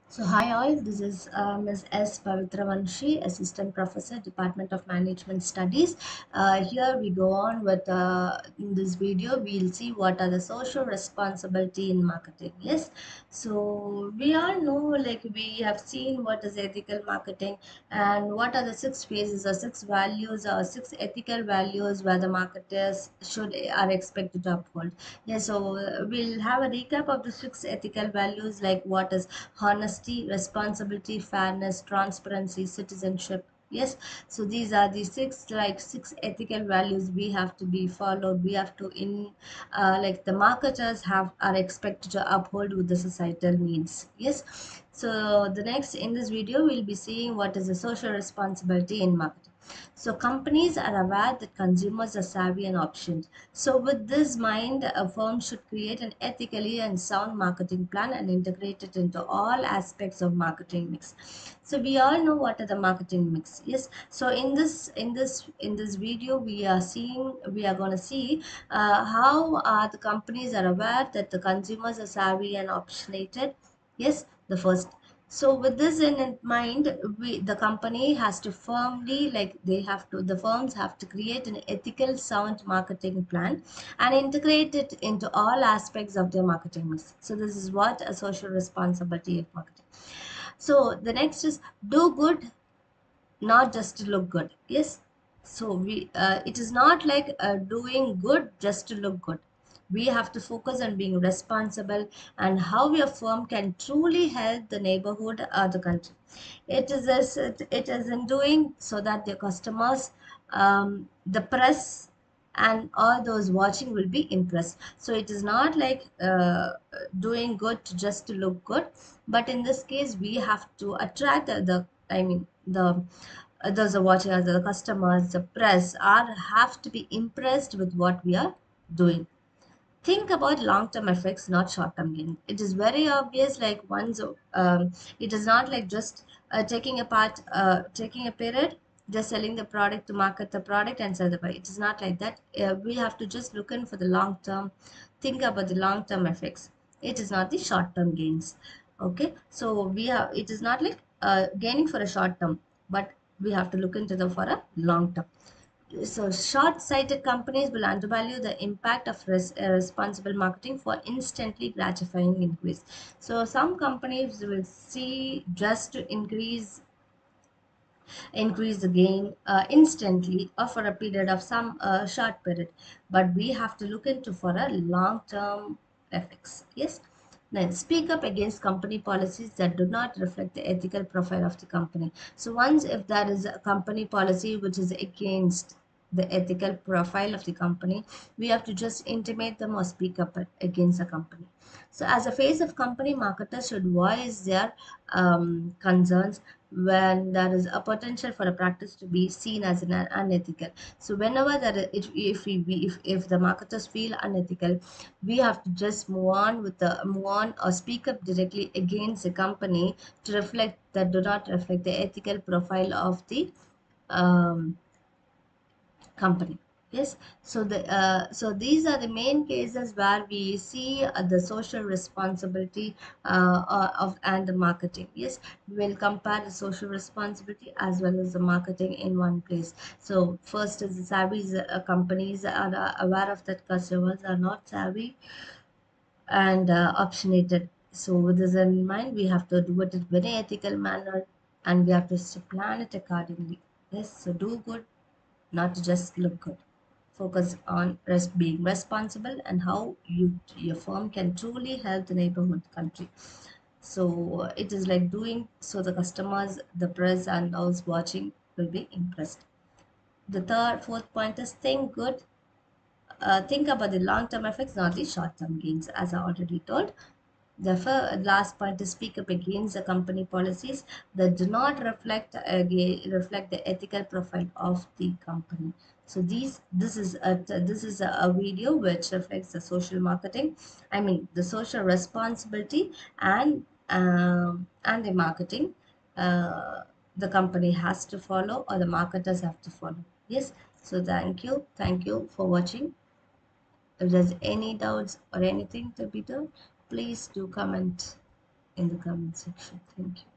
So, hi all, this is Ms. S. Pavitra Vanshi, Assistant Professor, Department of Management Studies. Here we go on with, in this video, we'll see what are the social responsibility in marketing. Yes, so we all know, like we have seen what is ethical marketing and what are the six phases or six values or six ethical values where the marketers are expected to uphold. Yeah, so we'll have a recap of the six ethical values like what is honesty, responsibility, fairness, transparency, citizenship. Yes, so these are the six ethical values we have to be followed. We have to like the marketers have are expected to uphold with the societal needs. Yes, so the next in this video we'll be seeing what is the social responsibility in marketing. So companies are aware that consumers are savvy and options. So with this mind, a firm should create an ethically and sound marketing plan and integrate it into all aspects of marketing mix. So we all know what are the marketing mix. Yes. So in this video, we are going to see how the companies are aware that the consumers are savvy and opinionated. Yes, the first. So with this in mind, the company has to firmly, the firms have to create an ethical sound marketing plan and integrate it into all aspects of their marketing mix. So this is what a social responsibility of marketing. So the next is do good, not just to look good. Yes, so it is not like doing good just to look good. We have to focus on being responsible and how your firm can truly help the neighborhood or the country. It is in doing so that the customers, the press, and all those watching will be impressed. So it is not like doing good just to look good, but in this case we have to attract the those are watching us, the customers, the press are have to be impressed with what we are doing. Think about long-term effects, not short-term gain. It is very obvious, like it is not like just taking a period, just selling the product to market the product and sell the product. It is not like that. We have to just look in for the long term, think about the long-term effects. It is not the short-term gains. Okay, so it is not like gaining for a short term, but we have to look into the for a long term. So short-sighted companies will undervalue the impact of responsible marketing for instantly gratifying increase. So some companies will see just to increase the gain instantly or for a period of some short period, but we have to look into for a long-term effects. Yes. Then speak up against company policies that do not reflect the ethical profile of the company. So once if there is a company policy which is against the ethical profile of the company, we have to just intimate them or speak up against the company. So as a face of company, marketers should voice their concerns when there is a potential for a practice to be seen as an unethical. So whenever if the marketers feel unethical, we have to just move on or speak up directly against the company to reflect that do not reflect the ethical profile of the um, company. Yes, so these are the main cases where we see the social responsibility of and the marketing. Yes, we will compare the social responsibility as well as the marketing in one place. So first is the savvy companies are aware of that customers are not savvy and opinionated. So with this in mind, we have to do it in very ethical manner and we have to plan it accordingly. Yes, so do good, not to just look good. Focus on being responsible and how your firm can truly help the neighborhood country. So it is like doing so the customers, the press, and those watching will be impressed. The fourth point is think good. Think about the long-term effects, not the short-term gains, as I already told. Therefore, last point is speak up against the company policies that do not reflect the ethical profile of the company. So this is a video which reflects the social marketing. I mean the social responsibility and the marketing the company has to follow or the marketers have to follow. Yes. So thank you for watching. If there's any doubts or anything to be done, please do comment. in the comment section. Thank you.